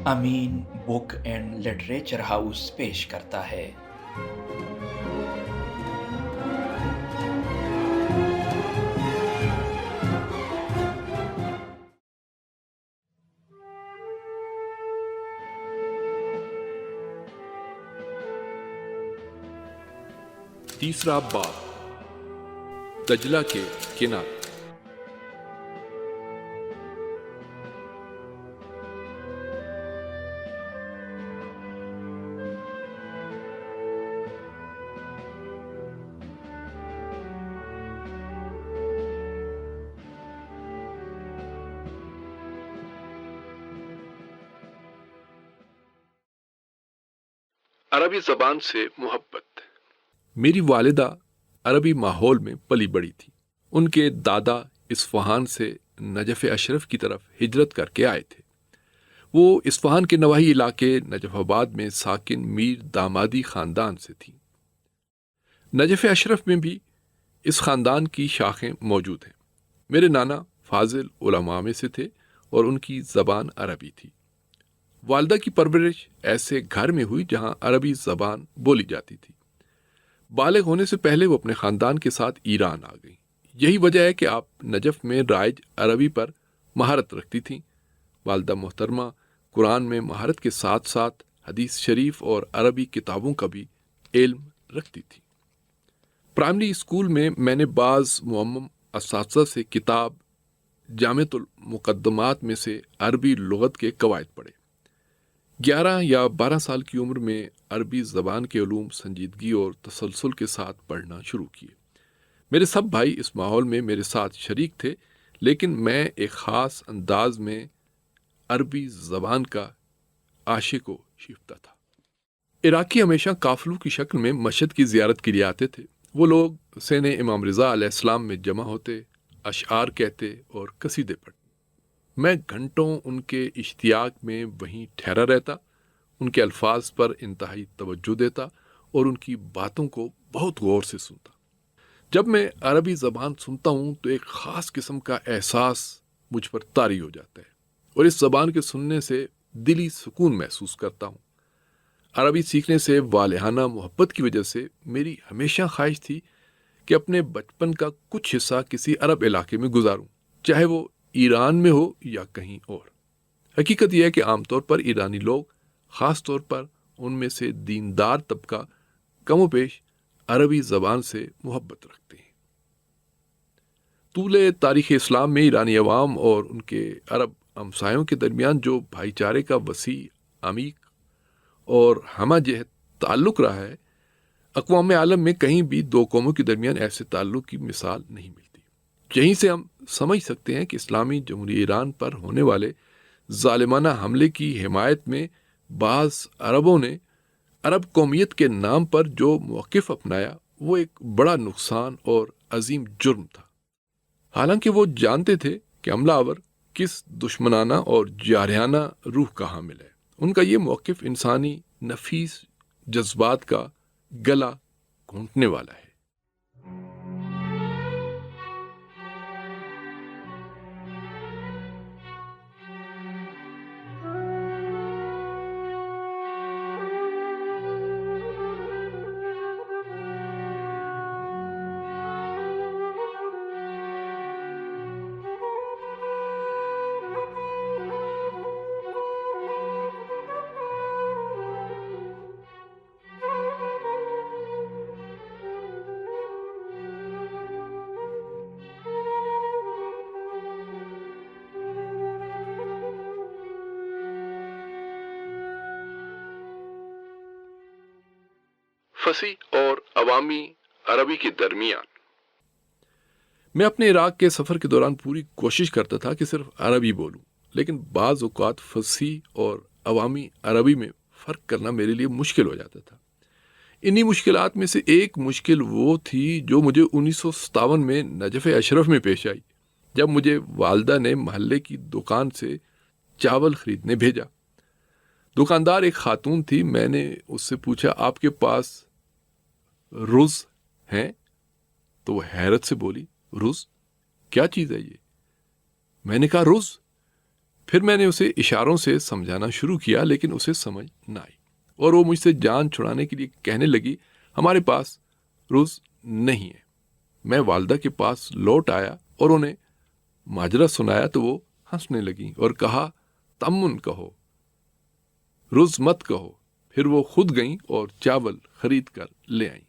Amin book and literature house پیش کرتا ہے۔ تیسرا باب، دجلہ کے کنارے۔ عربی زبان سے محبت۔ میری والدہ عربی ماحول میں پلی بڑی تھی۔ ان کے دادا اصفہان سے نجف اشرف کی طرف ہجرت کر کے آئے تھے۔ وہ اصفہان کے نواحی علاقے نجف آباد میں ساکن میر دامادی خاندان سے تھی۔ نجف اشرف میں بھی اس خاندان کی شاخیں موجود ہیں۔ میرے نانا فاضل علماء میں سے تھے اور ان کی زبان عربی تھی۔ والدہ کی پرورش ایسے گھر میں ہوئی جہاں عربی زبان بولی جاتی تھی۔ بالغ ہونے سے پہلے وہ اپنے خاندان کے ساتھ ایران آ گئی۔ یہی وجہ ہے کہ آپ نجف میں رائج عربی پر مہارت رکھتی تھیں۔ والدہ محترمہ قرآن میں مہارت کے ساتھ ساتھ حدیث شریف اور عربی کتابوں کا بھی علم رکھتی تھی۔ پرائمری اسکول میں نے بعض معمم اساتذہ سے کتاب جامعۃ المقدمات میں سے عربی لغت کے قواعد پڑھے۔ 11 یا 12 سال کی عمر میں عربی زبان کے علوم سنجیدگی اور تسلسل کے ساتھ پڑھنا شروع کیے۔ میرے سب بھائی اس ماحول میں میرے ساتھ شریک تھے، لیکن میں ایک خاص انداز میں عربی زبان کا عاشق و شیفتہ تھا۔ عراقی ہمیشہ قافلوں کی شکل میں مشہد کی زیارت کے لیے آتے تھے۔ وہ لوگ سین امام رضا علیہ السلام میں جمع ہوتے، اشعار کہتے اور قصیدے پڑھتے۔ میں گھنٹوں ان کے اشتیاق میں وہیں ٹھہرا رہتا، ان کے الفاظ پر انتہائی توجہ دیتا اور ان کی باتوں کو بہت غور سے سنتا۔ جب میں عربی زبان سنتا ہوں تو ایک خاص قسم کا احساس مجھ پر طاری ہو جاتا ہے اور اس زبان کے سننے سے دلی سکون محسوس کرتا ہوں۔ عربی سیکھنے سے والہانہ محبت کی وجہ سے میری ہمیشہ خواہش تھی کہ اپنے بچپن کا کچھ حصہ کسی عرب علاقے میں گزاروں، چاہے وہ ایران میں ہو یا کہیں اور۔ حقیقت یہ ہے کہ عام طور پر ایرانی لوگ، خاص طور پر ان میں سے دیندار طبقہ، کم و بیش عربی زبان سے محبت رکھتے ہیں۔ طول تاریخ اسلام میں ایرانی عوام اور ان کے عرب ہمسایوں کے درمیان جو بھائی چارے کا وسیع، عمیق اور ہمہ جہت تعلق رہا ہے، اقوام عالم میں کہیں بھی دو قوموں کے درمیان ایسے تعلق کی مثال نہیں ملتی۔ یہیں سے ہم سمجھ سکتے ہیں کہ اسلامی جمہوریہ ایران پر ہونے والے ظالمانہ حملے کی حمایت میں بعض عربوں نے عرب قومیت کے نام پر جو موقف اپنایا وہ ایک بڑا نقصان اور عظیم جرم تھا۔ حالانکہ وہ جانتے تھے کہ حملہ آور کس دشمنانہ اور جارحانہ روح کا حامل ہے۔ ان کا یہ موقف انسانی نفیس جذبات کا گلا گھونٹنے والا ہے۔ فصیح اور عوامی عربی کے درمیان۔ میں اپنے عراق کے سفر کے دوران پوری کوشش کرتا تھا کہ صرف عربی بولوں، لیکن بعض اوقات فصیح اور عوامی عربی میں فرق کرنا میرے لیے مشکل ہو جاتا تھا۔ انہی مشکلات میں سے ایک مشکل وہ تھی جو مجھے 1957 میں نجف اشرف میں پیش آئی، جب مجھے والدہ نے محلے کی دکان سے چاول خریدنے بھیجا۔ دکاندار ایک خاتون تھی۔ میں نے اس سے پوچھا، آپ کے پاس رز ہیں؟ تو وہ حیرت سے بولی، رز؟ کیا چیز ہے یہ؟ میں نے کہا، رز پھر میں نے اسے اشاروں سے سمجھانا شروع کیا، لیکن اسے سمجھ نہ آئی، اور وہ مجھ سے جان چھڑانے کے لیے کہنے لگی، ہمارے پاس روز نہیں ہے۔ میں والدہ کے پاس لوٹ آیا اور انہیں ماجرا سنایا تو وہ ہنسنے لگی اور کہا، تمن کہو، روز مت کہو۔ پھر وہ خود گئیں اور چاول خرید کر لے آئیں۔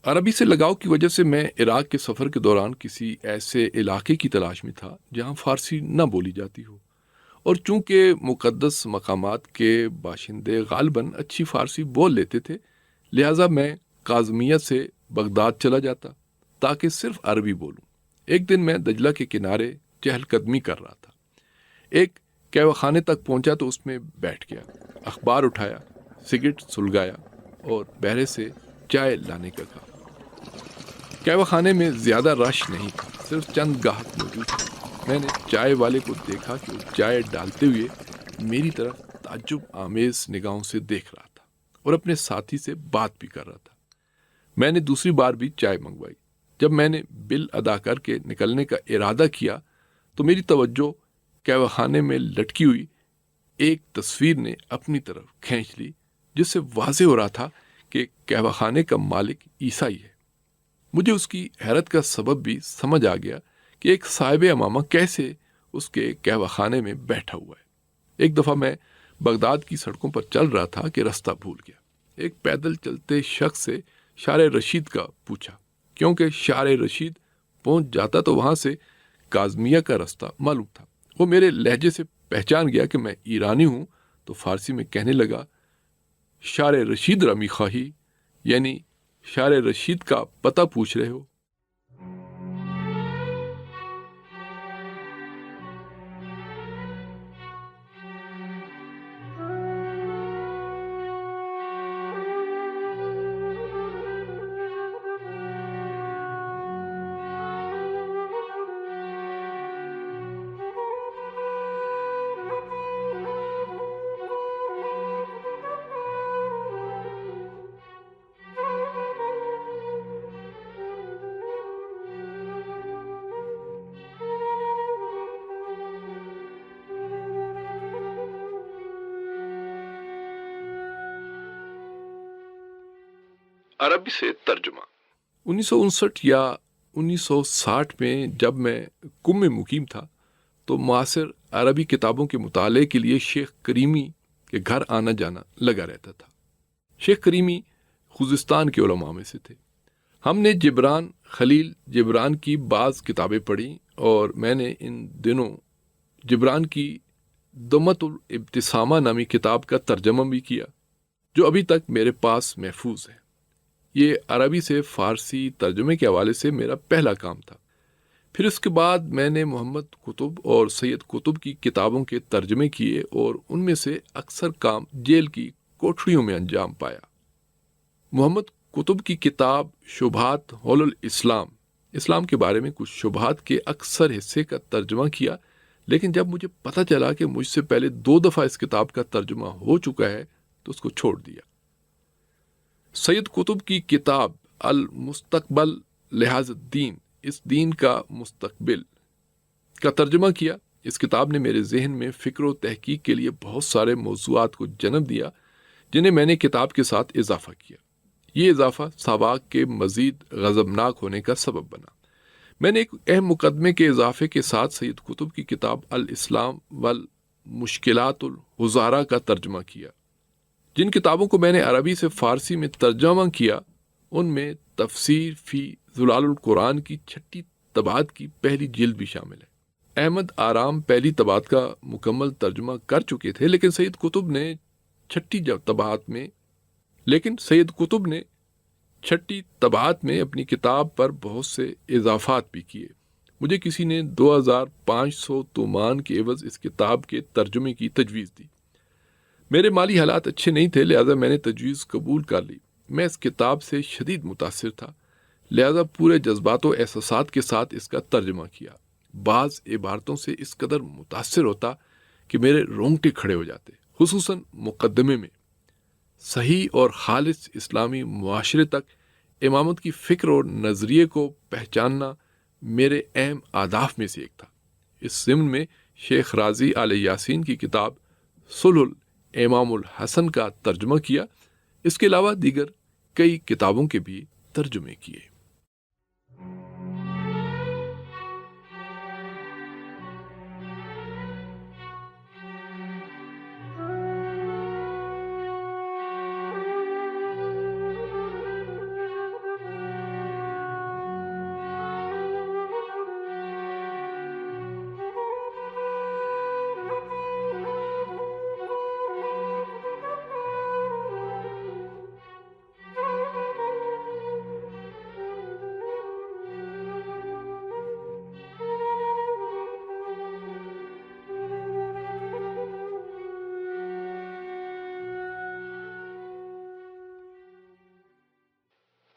عربی سے لگاؤ کی وجہ سے میں عراق کے سفر کے دوران کسی ایسے علاقے کی تلاش میں تھا جہاں فارسی نہ بولی جاتی ہو، اور چونکہ مقدس مقامات کے باشندے غالباً اچھی فارسی بول لیتے تھے، لہٰذا میں کاظمیہ سے بغداد چلا جاتا تاکہ صرف عربی بولوں۔ ایک دن میں دجلہ کے کنارے چہل قدمی کر رہا تھا، ایک قہوہ خانے تک پہنچا تو اس میں بیٹھ گیا، اخبار اٹھایا، سگریٹ سلگایا اور بہرے سے چائے لانے کا کہا۔ قہوہ خانے میں زیادہ رش نہیں تھا، صرف چند گاہک موجود تھے۔ میں نے چائے والے کو دیکھا کہ وہ چائے ڈالتے ہوئے میری طرف تعجب آمیز نگاہوں سے دیکھ رہا تھا اور اپنے ساتھی سے بات بھی کر رہا تھا۔ میں نے دوسری بار بھی چائے منگوائی۔ جب میں نے بل ادا کر کے نکلنے کا ارادہ کیا تو میری توجہ قہوہ خانے میں لٹکی ہوئی ایک تصویر نے اپنی طرف کھینچ لی، جس سے واضح ہو رہا تھا کہ قہوہ خانے کا مالک عیسائی ہے۔ مجھے اس کی حیرت کا سبب بھی سمجھ آ گیا کہ ایک صاحب امامہ کیسے اس کے قہوہ خانے میں بیٹھا ہوا ہے۔ ایک دفعہ میں بغداد کی سڑکوں پر چل رہا تھا کہ رستہ بھول گیا۔ ایک پیدل چلتے شخص سے شارع رشید کا پوچھا، کیونکہ شارع رشید پہنچ جاتا تو وہاں سے کاظمیہ کا رستہ معلوم تھا۔ وہ میرے لہجے سے پہچان گیا کہ میں ایرانی ہوں تو فارسی میں کہنے لگا، شارع رشید رمی خواہی، یعنی شارع رشید کا پتہ پوچھ رہے ہو؟ عربی سے ترجمہ۔ 1959 یا 1960 میں جب میں قم میں مقیم تھا تو معاصر عربی کتابوں کے مطالعے کے لیے شیخ کریمی کے گھر آنا جانا لگا رہتا تھا۔ شیخ کریمی خوزستان کے علماء میں سے تھے۔ ہم نے جبران خلیل جبران کی بعض کتابیں پڑھی اور میں نے ان دنوں جبران کی دمت الابتسامہ نامی کتاب کا ترجمہ بھی کیا، جو ابھی تک میرے پاس محفوظ ہے۔ یہ عربی سے فارسی ترجمے کے حوالے سے میرا پہلا کام تھا۔ پھر اس کے بعد میں نے محمد قطب اور سید قطب کی کتابوں کے ترجمے کیے اور ان میں سے اکثر کام جیل کی کوٹھریوں میں انجام پایا۔ محمد قطب کی کتاب شبہات حول الاسلام، اسلام کے بارے میں کچھ شبہات کے اکثر حصے کا ترجمہ کیا، لیکن جب مجھے پتہ چلا کہ مجھ سے پہلے 2 دفعہ اس کتاب کا ترجمہ ہو چکا ہے تو اس کو چھوڑ دیا۔ سید قطب کی کتاب المستقبل لحاظ الدین، اس دین کا مستقبل کا ترجمہ کیا۔ اس کتاب نے میرے ذہن میں فکر و تحقیق کے لیے بہت سارے موضوعات کو جنم دیا، جنہیں میں نے کتاب کے ساتھ اضافہ کیا۔ یہ اضافہ ساواک کے مزید غضبناک ہونے کا سبب بنا۔ میں نے ایک اہم مقدمے کے اضافے کے ساتھ سید قطب کی کتاب الاسلام والمشکلات الحزارہ کا ترجمہ کیا۔ جن کتابوں کو میں نے عربی سے فارسی میں ترجمہ کیا ان میں تفسیر فی ظلال القرآن کی 6 طبعات کی پہلی جلد بھی شامل ہے۔ احمد آرام پہلی طبعات کا مکمل ترجمہ کر چکے تھے، لیکن سید قطب نے 6 طبعات میں اپنی کتاب پر بہت سے اضافات بھی کیے۔ مجھے کسی نے 2500 تومان کے عوض اس کتاب کے ترجمے کی تجویز دی۔ میرے مالی حالات اچھے نہیں تھے، لہذا میں نے تجویز قبول کر لی۔ میں اس کتاب سے شدید متاثر تھا، لہذا پورے جذبات و احساسات کے ساتھ اس کا ترجمہ کیا۔ بعض عبارتوں سے اس قدر متاثر ہوتا کہ میرے رونگٹے کھڑے ہو جاتے، خصوصاً مقدمے میں۔ صحیح اور خالص اسلامی معاشرے تک امامت کی فکر اور نظریے کو پہچاننا میرے اہم اہداف میں سے ایک تھا۔ اس ضمن میں شیخ راضی آل یاسین کی کتاب صلح الامام الحسن کا ترجمہ کیا۔ اس کے علاوہ دیگر کئی کتابوں کے بھی ترجمے کیے۔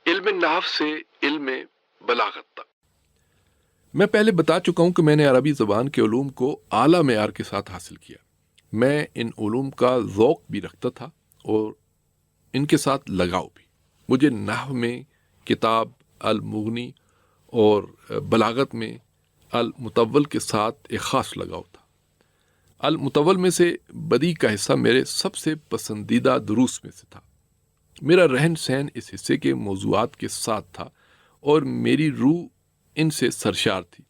علم نحو سے علم بلاغت تک۔ میں پہلے بتا چکا ہوں کہ میں نے عربی زبان کے علوم کو اعلیٰ معیار کے ساتھ حاصل کیا۔ میں ان علوم کا ذوق بھی رکھتا تھا اور ان کے ساتھ لگاؤ بھی۔ مجھے نحو میں کتاب المغنی اور بلاغت میں المطول کے ساتھ ایک خاص لگاؤ تھا۔ المطول میں سے بدیع کا حصہ میرے سب سے پسندیدہ دروس میں سے تھا۔ میرا رہن سہن اس حصے کے موضوعات کے ساتھ تھا اور میری روح ان سے سرشار تھی۔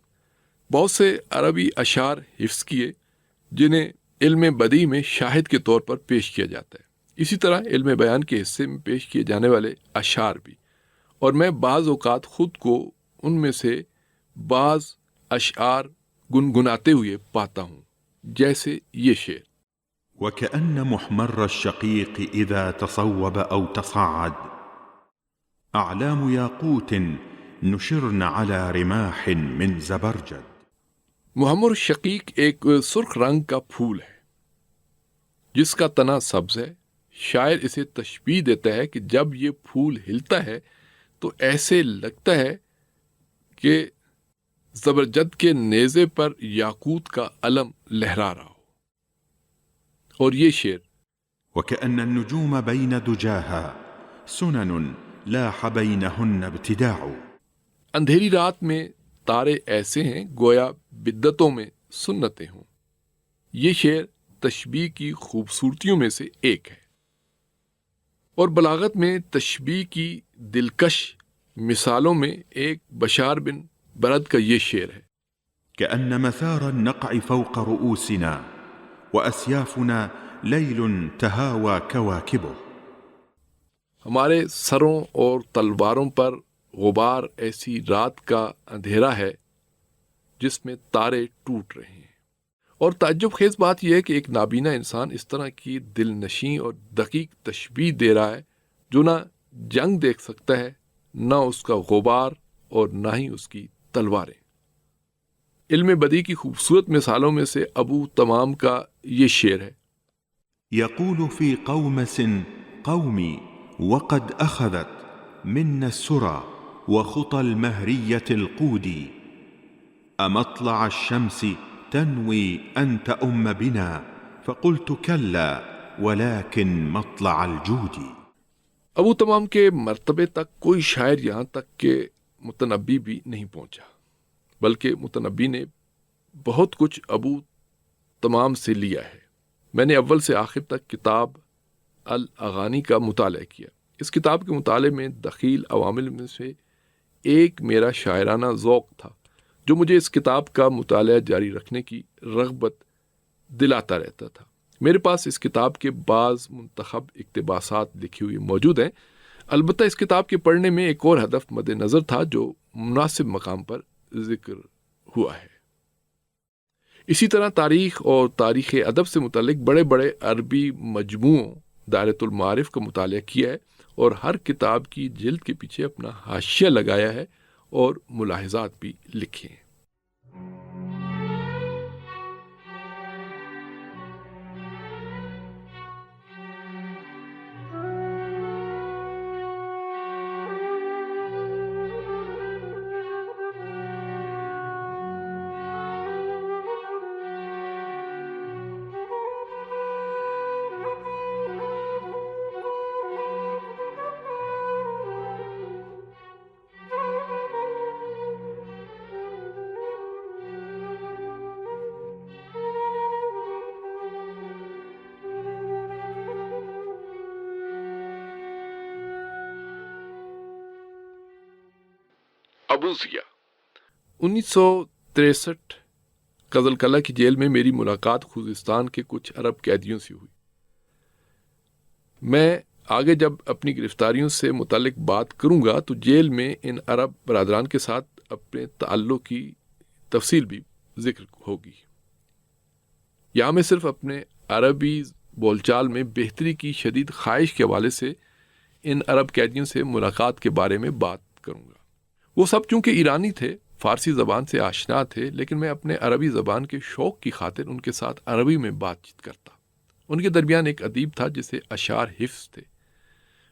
بہت سے عربی اشعار حفظ کیے جنہیں علم بدیع میں شاہد کے طور پر پیش کیا جاتا ہے۔ اسی طرح علم بیان کے حصے میں پیش کیے جانے والے اشعار بھی، اور میں بعض اوقات خود کو ان میں سے بعض اشعار گنگناتے ہوئے پاتا ہوں، جیسے یہ شعر: وكأن محمر الشقيق إذا تصوب أو تصعد أعلام ياقوت نشرن على رماح من زبرجد۔ محمر الشقیق ایک سرخ رنگ کا پھول ہے جس کا تنا سبز ہے۔ شاعر اسے تشبیہ دیتا ہے کہ جب یہ پھول ہلتا ہے تو ایسے لگتا ہے کہ زبرجد کے نیزے پر یاقوت کا علم لہرا رہا ہو۔ اور یہ شعر: وكأن النجوم بين دجاها سنن لاح بينهن ابتداع۔ اندھیری رات میں تارے ایسے ہیں گویا بدتوں میں سنتیں ہوں۔ یہ شعر تشبیہ کی خوبصورتیوں میں سے ایک ہے، اور بلاغت میں تشبیہ کی دلکش مثالوں میں ایک بشار بن برد کا یہ شعر ہے: كأن مثار النقع فوق رؤوسنا وأسيافنا ليل تهاوى كواكبه۔ ہمارے سروں اور تلواروں پر غبار ایسی رات کا اندھیرا ہے جس میں تارے ٹوٹ رہے ہیں۔ اور تعجب خیز بات یہ ہے کہ ایک نابینا انسان اس طرح کی دل نشیں اور دقیق تشبیہ دے رہا ہے جو نہ جنگ دیکھ سکتا ہے، نہ اس کا غبار اور نہ ہی اس کی تلواریں۔ علم بدیع کی خوبصورت مثالوں میں سے ابو تمام کا یہ شعر ہے: يقول في قومس قومي وقد أخذت منا السرى وخطى المهرية القود أمطلع الشمس تنوي أن تأم بنا فقلت كلا ولكن مطلع الجود۔ ابو تمام کے مرتبے تک کوئی شاعر یہاں تک کہ متنبی بھی نہیں پہنچا، بلکہ متنبی نے بہت کچھ ابو تمام سے لیا ہے۔ میں نے اول سے آخر تک کتاب الاغانی کا مطالعہ کیا۔ اس کتاب کے مطالعے میں دخیل عوامل میں سے ایک میرا شاعرانہ ذوق تھا جو مجھے اس کتاب کا مطالعہ جاری رکھنے کی رغبت دلاتا رہتا تھا۔ میرے پاس اس کتاب کے بعض منتخب اقتباسات لکھی ہوئی موجود ہیں۔ البتہ اس کتاب کے پڑھنے میں ایک اور ہدف مد نظر تھا جو مناسب مقام پر ذکر ہوا ہے۔ اسی طرح تاریخ اور تاریخ ادب سے متعلق بڑے بڑے عربی مجموعوں دائرۃ المعارف کا مطالعہ کیا ہے اور ہر کتاب کی جلد کے پیچھے اپنا حاشیہ لگایا ہے اور ملاحظات بھی لکھے ہیں۔ ابو ضیا۔ 1963 قزل کلا کی جیل میں میری ملاقات خوزستان کے کچھ عرب قیدیوں سے ہوئی۔ میں آگے جب اپنی گرفتاریوں سے متعلق بات کروں گا تو جیل میں ان عرب برادران کے ساتھ اپنے تعلق کی تفصیل بھی ذکر ہوگی۔ یہاں میں صرف اپنے عربی بول چال میں بہتری کی شدید خواہش کے حوالے سے ان عرب قیدیوں سے ملاقات کے بارے میں بات کروں گا۔ وہ سب چونکہ ایرانی تھے، فارسی زبان سے آشنا تھے، لیکن میں اپنے عربی زبان کے شوق کی خاطر ان کے ساتھ عربی میں بات چیت کرتا۔ ان کے درمیان ایک ادیب تھا جسے اشعار حفظ تھے۔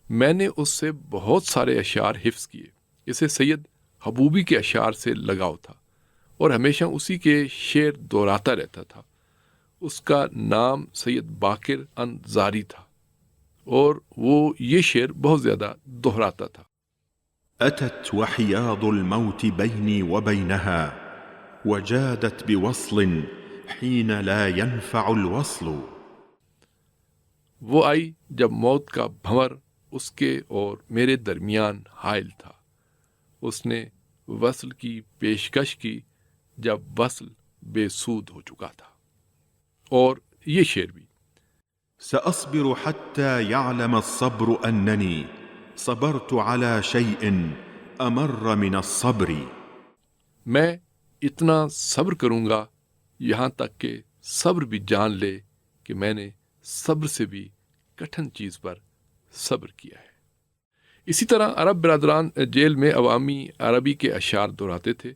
میں نے اس سے بہت سارے اشعار حفظ کیے۔ اسے سید حبوبی کے اشعار سے لگاؤ تھا اور ہمیشہ اسی کے شعر دہراتا رہتا تھا۔ اس کا نام سید باقر انصاری تھا اور وہ یہ شعر بہت زیادہ دہراتا تھا۔ أتت وحياض الموت بيني وبينها وجادت بوصل حين لا ينفع الوصل۔ وہ آئی جب موت کا بھنور اس کے اور میرے درمیان حائل تھا، اس نے وصل کی پیشکش کی جب وصل بے سود ہو چکا تھا۔ اور یہ شعر بھی، سأصبر حتى يعلم الصبر أنني صبرت على شيء أمر من الصبر۔ میں اتنا صبر کروں گا یہاں تک کہ صبر بھی جان لے کہ میں نے صبر سے بھی کٹھن چیز پر صبر کیا ہے۔ اسی طرح عرب برادران جیل میں عوامی عربی کے اشعار دہراتے تھے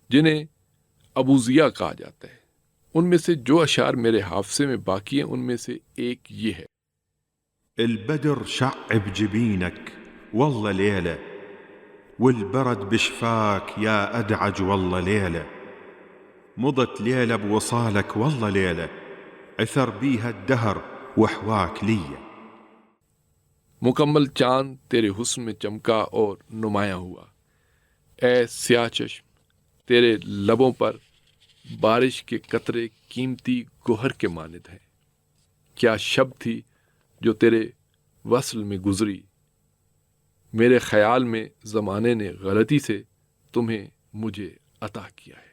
جنہیں ابو ضیا کہا جاتا ہے۔ ان میں سے جو اشعار میرے حافظے میں باقی ہیں ان میں سے ایک یہ ہے، البدر شعب جبينك والله ليلة والبرد بشفاك يا أدعج والله ليلة مضت ليلة بوصالك والله ليلة عثر بيها الدهر وحواك لي۔ مکمل چاند تیرے حسن میں چمکا اور نمایاں ہوا، اے سیاہ چشم تیرے لبوں پر بارش کے قطرے قیمتی گوہر کے مانند ہیں۔ کیا شب تھی جو تیرے وصل میں گزری، میرے خیال میں زمانے نے غلطی سے تمہیں مجھے عطا کیا ہے۔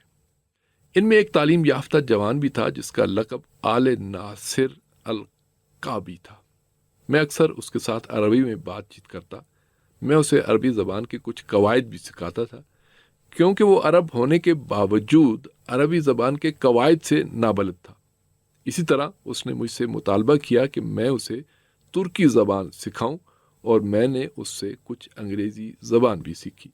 ان میں ایک تعلیم یافتہ جوان بھی تھا جس کا لقب آل ناصر القابی تھا۔ میں اکثر اس کے ساتھ عربی میں بات چیت کرتا۔ میں اسے عربی زبان کے کچھ قواعد بھی سکھاتا تھا کیونکہ وہ عرب ہونے کے باوجود عربی زبان کے قواعد سے نابلد تھا۔ اسی طرح اس نے مجھ سے مطالبہ کیا کہ میں اسے ترکی زبان سکھاؤں اور میں نے اس سے کچھ انگریزی زبان بھی سیکھی۔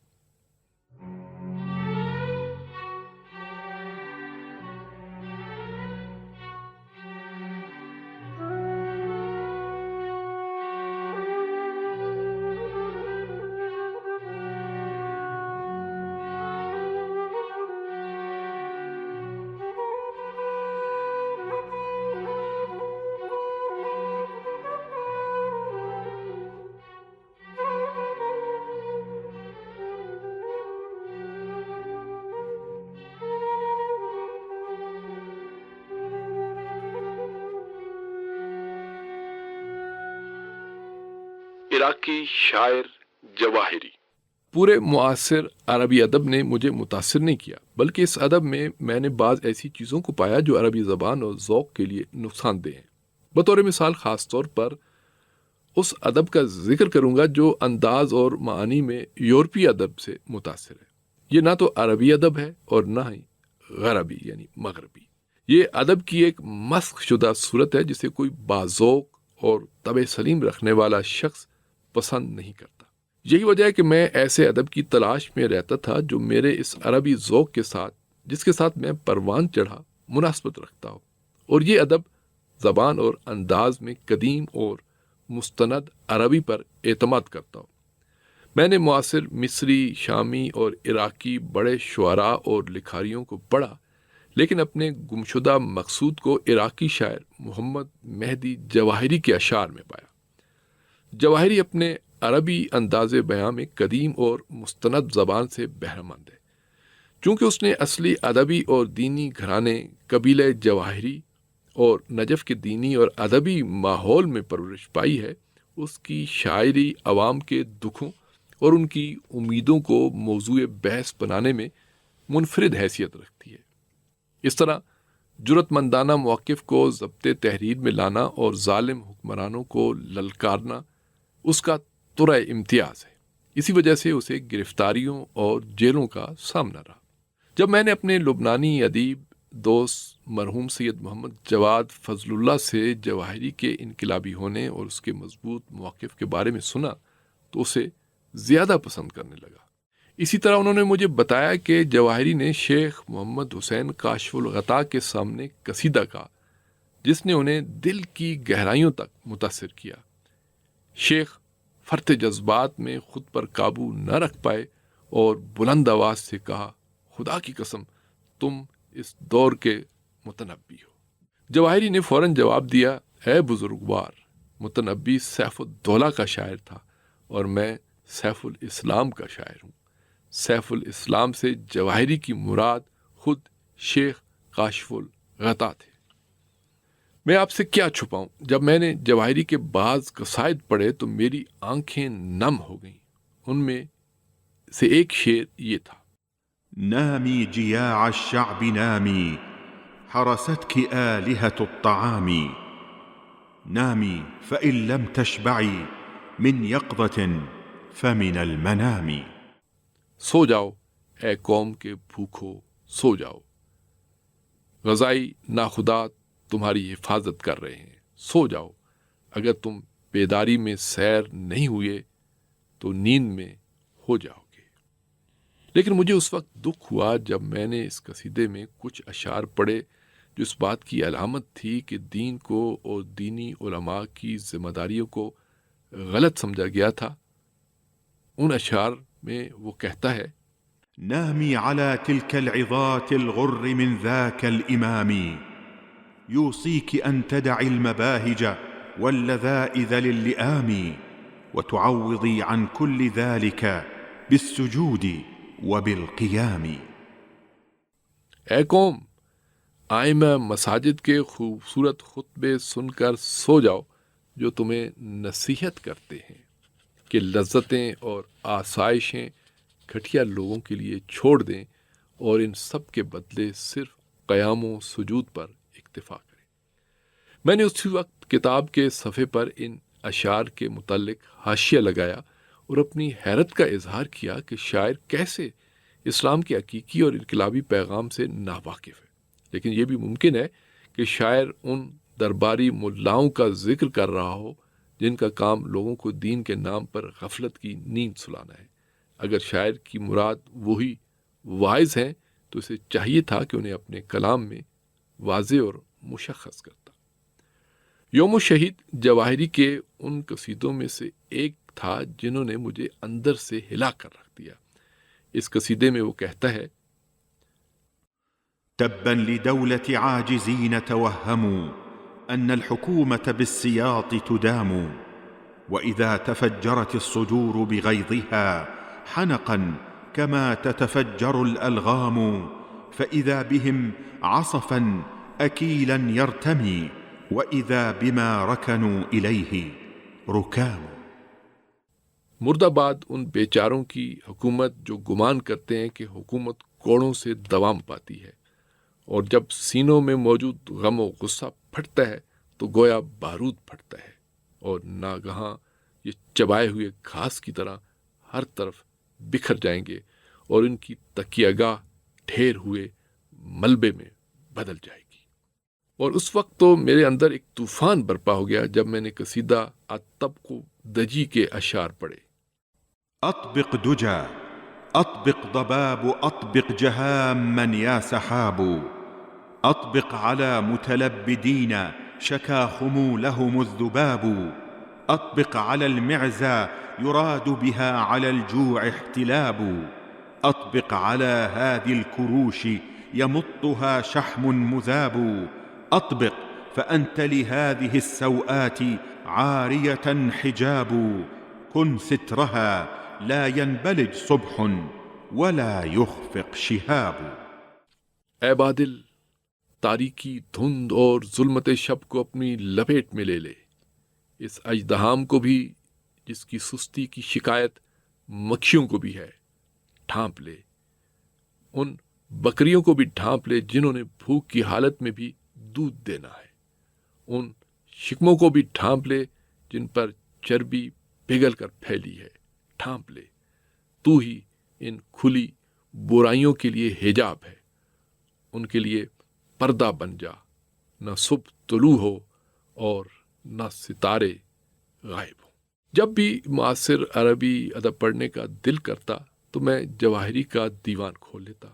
عراقی شاعر جواہری۔ پورے معاصر عربی ادب نے مجھے متاثر نہیں کیا، بلکہ اس ادب میں نے بعض ایسی چیزوں کو پایا جو عربی زبان اور ذوق کے لیے نقصان دہ ہیں۔ بطور مثال خاص طور پر اس ادب کا ذکر کروں گا جو انداز اور معانی میں یورپی ادب سے متاثر ہے۔ یہ نہ تو عربی ادب ہے اور نہ ہی غربی یعنی مغربی۔ یہ ادب کی ایک مسخ شدہ صورت ہے جسے کوئی باذوق اور طبع سلیم رکھنے والا شخص پسند نہیں کرتا۔ یہی وجہ ہے کہ میں ایسے ادب کی تلاش میں رہتا تھا جو میرے اس عربی ذوق کے ساتھ، جس کے ساتھ میں پروان چڑھا، مناسبت رکھتا ہو، اور یہ ادب زبان اور انداز میں قدیم اور مستند عربی پر اعتماد کرتا ہو۔ میں نے معاصر مصری، شامی اور عراقی بڑے شعراء اور لکھاریوں کو پڑھا، لیکن اپنے گمشدہ مقصود کو عراقی شاعر محمد مہدی جواہری کے اشعار میں پایا۔ جواہری اپنے عربی انداز بیاں میں قدیم اور مستند زبان سے بہرہ مند ہے۔ چونکہ اس نے اصلی ادبی اور دینی گھرانے قبیلہ جواہری اور نجف کے دینی اور ادبی ماحول میں پرورش پائی ہے، اس کی شاعری عوام کے دکھوں، اور ان کی امیدوں کو موضوع بحث بنانے میں منفرد حیثیت رکھتی ہے۔ اس طرح جرأت مندانہ موقف کو ضبط تحریر میں لانا اور ظالم حکمرانوں کو للکارنا اس کا ترہ امتیاز ہے۔ اسی وجہ سے اسے گرفتاریوں اور جیلوں کا سامنا رہا۔ جب میں نے اپنے لبنانی ادیب دوست مرحوم سید محمد جواد فضل اللہ سے جواہری کے انقلابی ہونے اور اس کے مضبوط موقف کے بارے میں سنا تو اسے زیادہ پسند کرنے لگا۔ اسی طرح انہوں نے مجھے بتایا کہ جواہری نے شیخ محمد حسین کاشف الغطا کے سامنے قصیدہ کہا جس نے انہیں دل کی گہرائیوں تک متاثر کیا۔ شیخ فرط جذبات میں خود پر قابو نہ رکھ پائے اور بلند آواز سے کہا، خدا کی قسم تم اس دور کے متنبی ہو۔ جواہری نے فوراً جواب دیا، اے بزرگوار، متنبی سیف الدولہ کا شاعر تھا اور میں سیف الاسلام کا شاعر ہوں۔ سیف الاسلام سے جواہری کی مراد خود شیخ کاشف الغطا تھے۔ میں آپ سے کیا چھپاؤں، جب میں نے جواہری کے بعض قصائد پڑھے تو میری آنکھیں نم ہو گئیں۔ ان میں سے ایک شعر یہ تھا، نامي جياع الشعب نامي حرستك آلهة الطعام نامي فإن لم تشبعي من يقظة فمن المنام سو جاؤ اے قوم کے بھوکھو سو جاؤ، غذائی ناخدا تمہاری حفاظت کر رہے ہیں، سو جاؤ، اگر تم بیداری میں سیر نہیں ہوئے تو نیند میں ہو جاؤ گے۔ لیکن مجھے اس وقت دکھ ہوا جب میں نے اس قصیدے میں کچھ اشعار پڑھے جو اس بات کی علامت تھی کہ دین کو اور دینی علماء کی ذمہ داریوں کو غلط سمجھا گیا تھا۔ ان اشعار میں وہ کہتا ہے، نامي على تلك العظات الغر من ذاك الإمام يوصيك أن تدعي المباهج واللذائذ للئام وتعوضي عن كل ذلك بالسجود وبالقيام۔ اے قوم، آئمہ مساجد کے خوبصورت خطبے سن کر سو جاؤ جو تمہیں نصیحت کرتے ہیں کہ لذتیں اور آسائشیں گھٹیا لوگوں کے لیے چھوڑ دیں اور ان سب کے بدلے صرف قیام و سجود پر اکتفا کریں۔ میں نے اسی وقت کتاب کے صفحے پر ان اشعار کے متعلق حاشیہ لگایا اور اپنی حیرت کا اظہار کیا کہ شاعر کیسے اسلام کے حقیقی اور انقلابی پیغام سے ناواقف ہے۔ لیکن یہ بھی ممکن ہے کہ شاعر ان درباری ملاؤں کا ذکر کر رہا ہو جن کا کام لوگوں کو دین کے نام پر غفلت کی نیند سلانا ہے۔ اگر شاعر کی مراد وہی واعظ ہیں تو اسے چاہیے تھا کہ انہیں اپنے کلام میں واضح اور مشخص کرتا۔ یوم الشہید جواہری کے ان قصیدوں میں سے ایک تھا جنہوں نے مجھے اندر سے ہلا کر رکھ دیا۔ اس قصیدے میں وہ کہتا ہے، تبا لدولة عاجزين توهموا أن الحكومة بالسياط تدام وإذا تفجرت الصدور بغيظها حنقا كما تتفجر الألغام فإذا بهم عصفا أكيلا يرتمي وإذا بما ركنوا إليه ركام۔ مرد آباد ان بیچاروں کی حکومت جو گمان کرتے ہیں کہ حکومت کوڑوں سے دوام پاتی ہے، اور جب سینوں میں موجود غم و غصہ پھٹتا ہے تو گویا بارود پھٹتا ہے، اور ناگہاں یہ چبائے ہوئے گھاس کی طرح ہر طرف بکھر جائیں گے اور ان کی تکیہ گاہ ڈھیر ہوئے ملبے میں بدل جائے گی۔ اور اس وقت تو میرے اندر ایک طوفان برپا ہو گیا جب میں نے قصیدہ الطبق دجی کے اشعار پڑھے۔ أطبق دجى أطبق ضباب أطبق جهاما يا سحاب أطبق على متلبدين شكا خمولهم الذباب أطبق على المعزى يراد بها على الجوع احتلاب أطبق على هذه الكروش يمطها شحم مذاب أطبق فأنت لهذه السوءات عارية حجاب كن سترها لا ينبلج صبح ولا يخفق شهاب۔ اے بادل، تاریکی دھند اور ظلمت شب کو اپنی لپیٹ میں لے لے، اس اژدہام کو بھی جس کی سستی کی شکایت مکھیوں کو بھی ہے ڈھانپ لے، ان بکریوں کو بھی ڈھانپ لے جنہوں نے بھوک کی حالت میں بھی دودھ دینا ہے، ان شکموں کو بھی ڈھانپ لے جن پر چربی پگھل کر پھیلی ہے، ڈھانپ لے۔ تو ہی ان کھلی برائیوں کے لیے حجاب ہے، ان کے لیے پردہ بن جا، نہ صبح طلوع ہو اور نہ ستارے غائب ہوں۔ جب بھی معاصر عربی ادب پڑھنے کا دل کرتا تو میں جواہری کا دیوان کھول لیتا،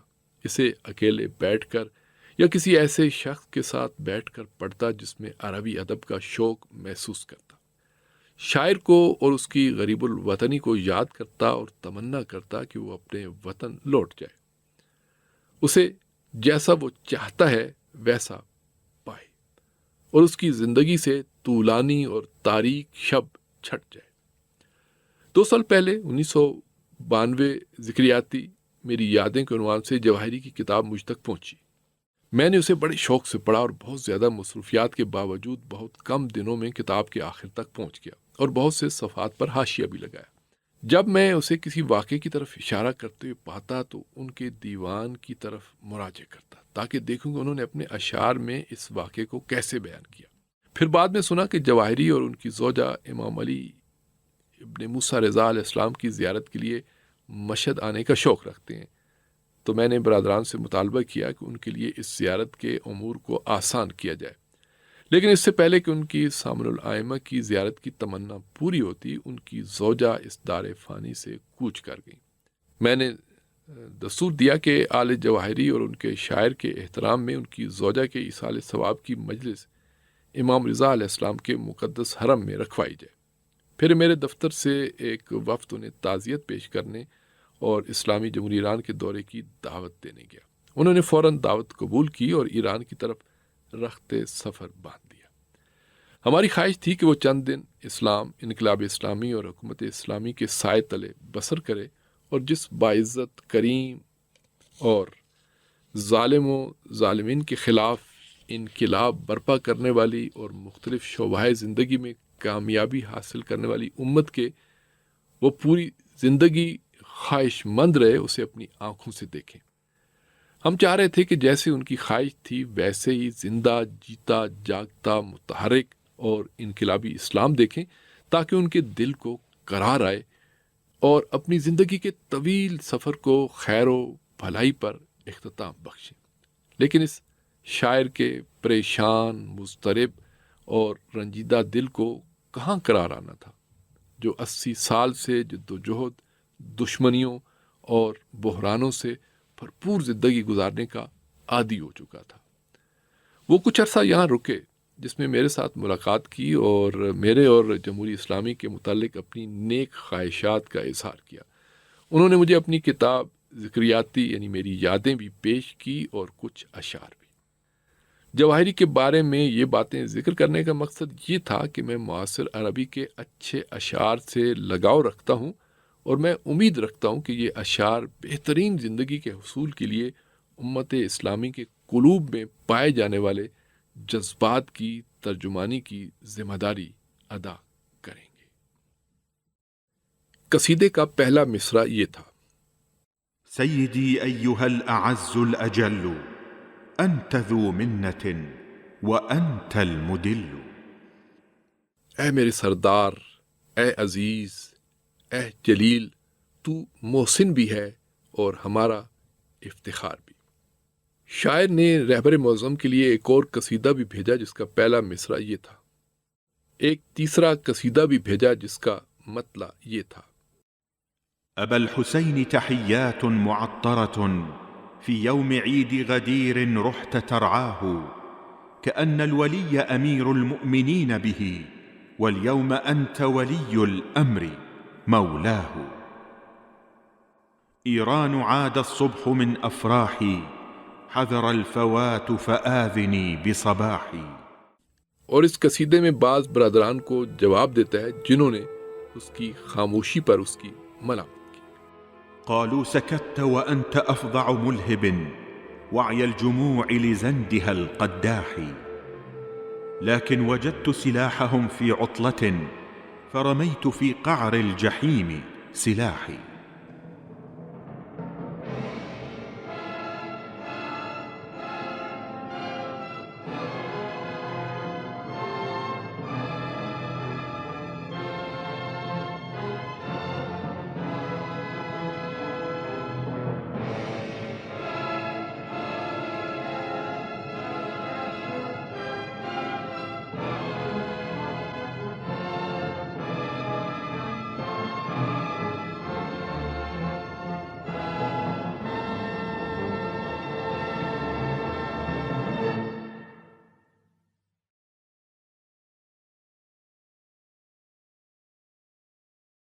اسے اکیلے بیٹھ کر یا کسی ایسے شخص کے ساتھ بیٹھ کر پڑھتا جس میں عربی ادب کا شوق محسوس کرتا، شاعر کو اور اس کی غریب الوطنی کو یاد کرتا اور تمنا کرتا کہ وہ اپنے وطن لوٹ جائے، اسے جیسا وہ چاہتا ہے ویسا پائے اور اس کی زندگی سے طولانی اور تاریک شب چھٹ جائے۔ 2 سال پہلے 1992 ذکریاتی میری یادیں کے عنوان سے جواہری کی کتاب مجھ تک پہنچی۔ میں نے اسے بڑے شوق سے پڑھا اور بہت زیادہ مصروفیات کے باوجود بہت کم دنوں میں کتاب کے آخر تک پہنچ گیا اور بہت سے صفحات پر حاشیہ بھی لگایا۔ جب میں اسے کسی واقعے کی طرف اشارہ کرتے ہوئے پاتا تو ان کے دیوان کی طرف مراجعہ کرتا تاکہ دیکھوں کہ انہوں نے اپنے اشعار میں اس واقعے کو کیسے بیان کیا۔ پھر بعد میں سنا کہ جواہری اور ان کی زوجہ امام علی ابن موسیٰ رضا علیہ السلام کی زیارت کے لیے مشہد آنے کا شوق رکھتے ہیں، تو میں نے برادران سے مطالبہ کیا کہ ان کے لیے اس زیارت کے امور کو آسان کیا جائے، لیکن اس سے پہلے کہ ان کی سامن الائمہ کی زیارت کی تمنا پوری ہوتی ان کی زوجہ اس دار فانی سے کوچ کر گئیں۔ میں نے دستور دیا کہ آل جواہری اور ان کے شاعر کے احترام میں ان کی زوجہ کے ایصال ثواب کی مجلس امام رضا علیہ السلام کے مقدس حرم میں رکھوائی جائے۔ پھر میرے دفتر سے ایک وفد انہیں تعزیت پیش کرنے اور اسلامی جمہوریہ ایران کے دورے کی دعوت دینے گیا۔ انہوں نے فوراً دعوت قبول کی اور ایران کی طرف رخت سفر باندھ دیا۔ ہماری خواہش تھی کہ وہ چند دن اسلام، انقلاب اسلامی اور حکومت اسلامی کے سائے تلے بسر کرے اور جس باعزت، کریم اور ظالم و ظالمین کے خلاف انقلاب برپا کرنے والی اور مختلف شعبۂ زندگی میں کامیابی حاصل کرنے والی امت کے وہ پوری زندگی خواہش مند رہے، اسے اپنی آنکھوں سے دیکھیں۔ ہم چاہ رہے تھے کہ جیسے ان کی خواہش تھی ویسے ہی زندہ، جیتا، جاگتا، متحرک اور انقلابی اسلام دیکھیں تاکہ ان کے دل کو قرار آئے اور اپنی زندگی کے طویل سفر کو خیر و بھلائی پر اختتام بخشیں۔ لیکن اس شاعر کے پریشان، مضطرب اور رنجیدہ دل کو کہاں قرار آنا تھا، جو 80 سال سے جد و جہد، دشمنیوں اور بحرانوں سے بھرپور زندگی گزارنے کا عادی ہو چکا تھا۔ وہ کچھ عرصہ یہاں رکے جس میں میرے ساتھ ملاقات کی اور میرے اور جمہوری اسلامی کے متعلق اپنی نیک خواہشات کا اظہار کیا۔ انہوں نے مجھے اپنی کتاب ذکریاتی یعنی میری یادیں بھی پیش کی اور کچھ اشعار بھی۔ جواہری کے بارے میں یہ باتیں ذکر کرنے کا مقصد یہ تھا کہ میں معاصر عربی کے اچھے اشعار سے لگاؤ رکھتا ہوں اور میں امید رکھتا ہوں کہ یہ اشعار بہترین زندگی کے حصول کے لیے امت اسلامی کے قلوب میں پائے جانے والے جذبات کی ترجمانی کی ذمہ داری ادا کریں گے۔ قصیدے کا پہلا مصرع یہ تھا: سيدي أيها الأعز الأجل أنت ذو منة وأنت المدل۔ اے میرے سردار، اے عزیز، اے جلیل، تو محسن بھی ہے اور ہمارا افتخار بھی۔ شاعر نے رہبر معظم کے لیے ایک اور قصیدہ بھی بھیجا جس کا پہلا مصرع یہ تھا۔ ایک تیسرا قصیدہ بھی بھیجا جس کا مطلع یہ تھا: أبا الحسين تحيات معطرة في يوم عيد غدير رحت ترعاه، كأن الولي أمير المؤمنين به واليوم أنت ولي الأمر مولاه. إيران عاد الصبح من أفراحي حذر الفوات فآذني بصباحي۔ اور اس قصیدے میں بعض برادران کو جواب دیتا ہے جنہوں نے اس کی خاموشی پر اس کی ملامت کی۔ قالوا سكت وأنت أفظع ملهب وعي الجموع لزندها القداح، لكن وجدت سلاحهم في عطلة فرميت في قعر الجحيم سلاحي.